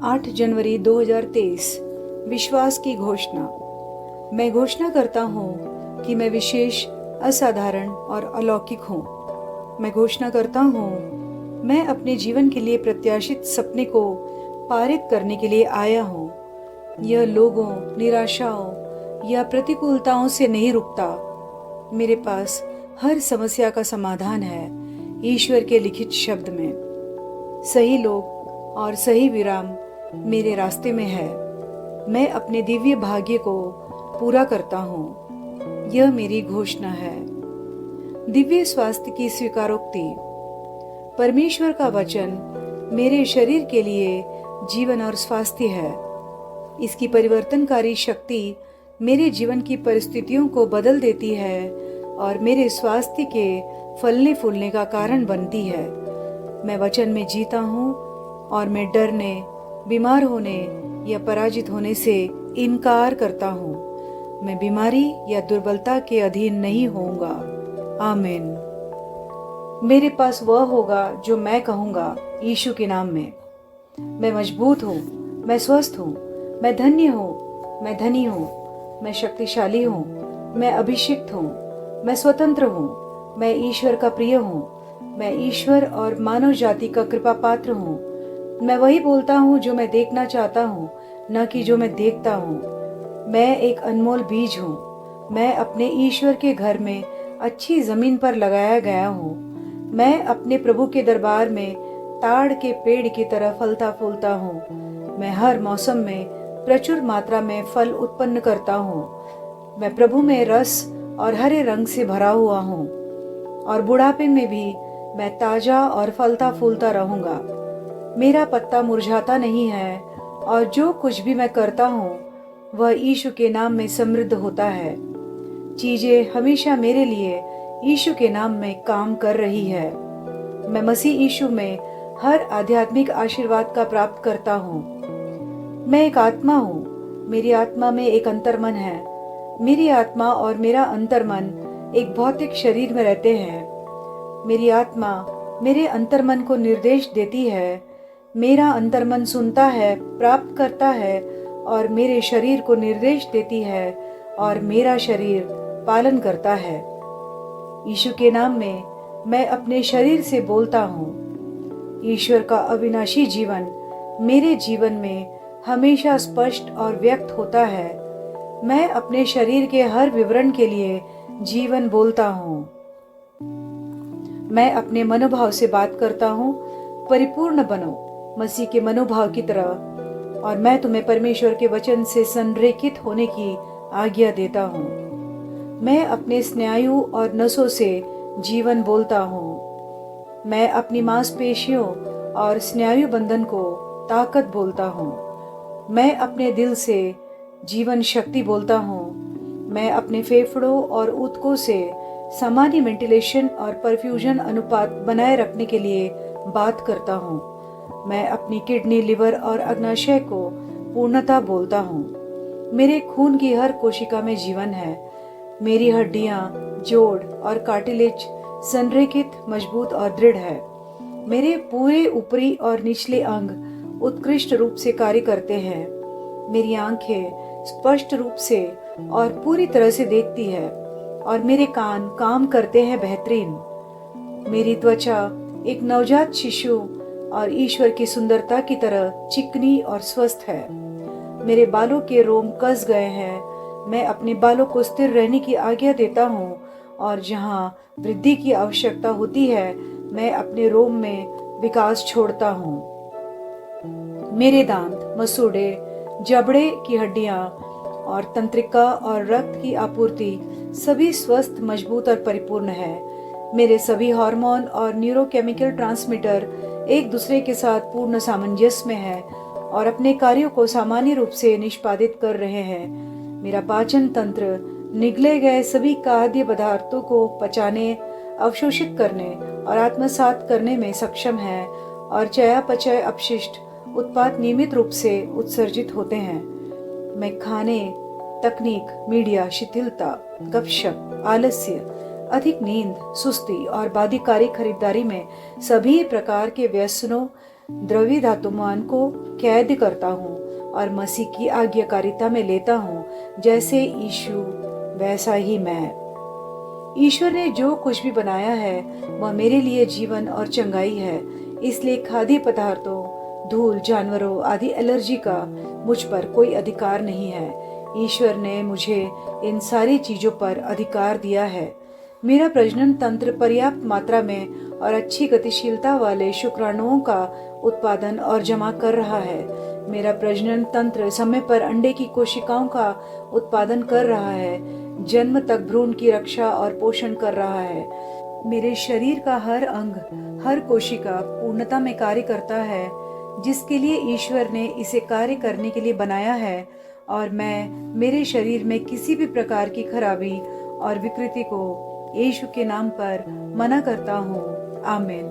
8 जनवरी 2023। विश्वास की घोषणा। मैं घोषणा करता हूँ कि मैं विशेष, असाधारण और अलौकिक हूँ। मैं घोषणा करता हूँ मैं अपने जीवन के लिए प्रत्याशित सपने को पारित करने के लिए आया हूँ। यह लोगों, निराशाओं या प्रतिकूलताओं से नहीं रुकता। मेरे पास हर समस्या का समाधान है ईश्वर के लिखित शब्द में। सही लोग और सही विराम मेरे रास्ते में है। मैं अपने दिव्य भाग्य को पूरा करता हूँ। यह मेरी घोषणा है। दिव्य स्वास्थ्य की स्वीकारोक्ति। परमेश्वर का वचन मेरे शरीर के लिए जीवन और स्वास्थ्य है। इसकी परिवर्तनकारी शक्ति मेरे जीवन की परिस्थितियों को बदल देती है और मेरे स्वास्थ्य के फलने फूलने का कारण बनती है। मैं वचन में जीता हूँ और मैं डरने, बीमार होने या पराजित होने से इनकार करता हूँ। मैं बीमारी या दुर्बलता के अधीन नहीं होऊंगा। आमीन। मेरे पास वह होगा जो मैं कहूँगा यीशु के नाम में। मैं मजबूत हूँ, मैं स्वस्थ हूँ, मैं धन्य हूँ, मैं धनी हूँ, मैं शक्तिशाली हूँ, मैं अभिषिक्त हूँ, मैं स्वतंत्र हूँ, मैं ईश्वर का प्रिय हूँ, मैं ईश्वर और मानव जाति का कृपा पात्र हूँ। मैं वही बोलता हूँ जो मैं देखना चाहता हूँ, न कि जो मैं देखता हूँ। मैं एक अनमोल बीज हूँ। मैं अपने ईश्वर के घर में अच्छी जमीन पर लगाया गया हूँ। मैं अपने प्रभु के दरबार में ताड़ के पेड़ की तरह फलता फूलता हूँ। मैं हर मौसम में प्रचुर मात्रा में फल उत्पन्न करता हूँ। मैं प्रभु में रस और हरे रंग से भरा हुआ हूँ और बुढ़ापे में भी मैं ताजा और फलता फूलता रहूंगा। मेरा पत्ता मुरझाता नहीं है और जो कुछ भी मैं करता हूँ वह यीशु के नाम में समृद्ध होता है। चीजें हमेशा मेरे लिए यीशु के नाम में काम कर रही है। मैं मसीह यीशु में हर आध्यात्मिक आशीर्वाद का प्राप्त करता हूँ। मैं एक आत्मा हूँ। मेरी आत्मा में एक अंतर्मन है। मेरी आत्मा और मेरा अंतर्मन एक भौतिक शरीर में रहते हैं। मेरी आत्मा मेरे अंतर्मन को निर्देश देती है। मेरा अंतर्मन सुनता है, प्राप्त करता है और मेरे शरीर को निर्देश देती है और मेरा शरीर पालन करता है। यीशु के नाम में मैं अपने शरीर से बोलता हूँ। ईश्वर का अविनाशी जीवन मेरे जीवन में हमेशा स्पष्ट और व्यक्त होता है। मैं अपने शरीर के हर विवरण के लिए जीवन बोलता हूँ। मैं अपने मनोभाव से बात करता हूँ, परिपूर्ण बनो मसीह के मनोभाव की तरह, और मैं तुम्हें परमेश्वर के वचन से संरेखित होने की आज्ञा देता हूँ। मैं अपने स्नायु और नसों से जीवन बोलता हूँ। मैं अपनी मांसपेशियों और स्नायु बंधन को ताकत बोलता हूँ। मैं अपने दिल से जीवन शक्ति बोलता हूँ। मैं अपने फेफड़ों और ऊतकों से सामान्य वेंटिलेशन और परफ्यूजन अनुपात बनाए रखने के लिए बात करता हूँ। मैं अपनी किडनी, लिवर और अग्नाशय को पूर्णता बोलता हूँ। मेरे खून की हर कोशिका में जीवन है। मेरी हड्डियाँ, जोड़ और कार्टिलेज संरेखित, मजबूत और दृढ़ है। मेरे पूरे ऊपरी और निचले अंग उत्कृष्ट रूप से कार्य करते हैं। मेरी आंखें स्पष्ट रूप से और पूरी तरह से देखती है और मेरे कान काम करते हैं बेहतरीन। मेरी त्वचा एक नवजात शिशु और ईश्वर की सुंदरता की तरह चिकनी और स्वस्थ है। मेरे बालों के रोम कस गए हैं। मैं अपने बालों को स्थिर रहने की आज्ञा देता हूँ और जहाँ वृद्धि की आवश्यकता होती है मैं अपने रोम में विकास छोड़ता हूँ। मेरे दांत, मसूड़े, जबड़े की हड्डियाँ और तंत्रिका और रक्त की आपूर्ति सभी स्वस्थ, मजबूत और परिपूर्ण है। मेरे सभी हार्मोन और न्यूरोकेमिकल ट्रांसमीटर एक दूसरे के साथ पूर्ण सामंजस्य में है और अपने कार्यों को सामान्य रूप से निष्पादित कर रहे हैं। मेरा पाचन तंत्र निगले गए सभी खाद्य पदार्थों को पचाने, अवशोषित करने और आत्मसात करने में सक्षम है और चयापचय अपशिष्ट उत्पाद नियमित रूप से उत्सर्जित होते हैं। मैं खाने, तकनीक, मीडिया, शिथिलता, गपशप, आलस्य, अधिक नींद, सुस्ती और बाध्यकारी खरीदारी में सभी प्रकार के व्यसनों द्रव्य धातुमान को कैद करता हूँ और मसीह की आज्ञाकारिता में लेता हूँ। जैसे यीशु वैसा ही मैं। ईश्वर ने जो कुछ भी बनाया है वह मेरे लिए जीवन और चंगाई है। इसलिए खाद्य पदार्थों, धूल, जानवरों आदि एलर्जी का मुझ पर कोई अधिकार नहीं है। ईश्वर ने मुझे इन सारी चीजों पर अधिकार दिया है। मेरा प्रजनन तंत्र पर्याप्त मात्रा में और अच्छी गतिशीलता वाले शुक्राणुओं का उत्पादन और जमा कर रहा है। मेरा प्रजनन तंत्र समय पर अंडे की कोशिकाओं का उत्पादन कर रहा है, जन्म तक भ्रूण की रक्षा और पोषण कर रहा है। मेरे शरीर का हर अंग, हर कोशिका पूर्णता में कार्य करता है जिसके लिए ईश्वर ने इसे कार्य करने के लिए बनाया है, और मैं मेरे शरीर में किसी भी प्रकार की खराबी और विकृति को यीशु के नाम पर मना करता हूँ। आमीन।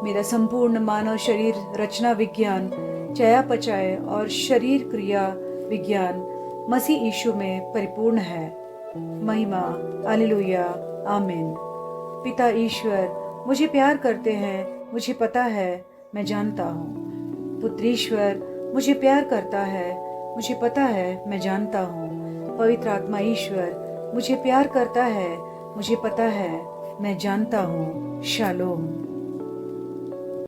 मेरा संपूर्ण मानव शरीर रचना विज्ञान, चयापचय और शरीर क्रिया विज्ञान मसीह यीशु में परिपूर्ण है। महिमा, हालेलुया, आमीन। पिता ईश्वर मुझे प्यार करते हैं, मुझे पता है, मैं जानता हूँ। पुत्र ईश्वर मुझे प्यार करता है, मुझे पता है, मैं जानता हूँ। पवित्र आत्मा ईश्वर मुझे प्यार करता है, मुझे पता है, मैं जानता हूँ। शालोम।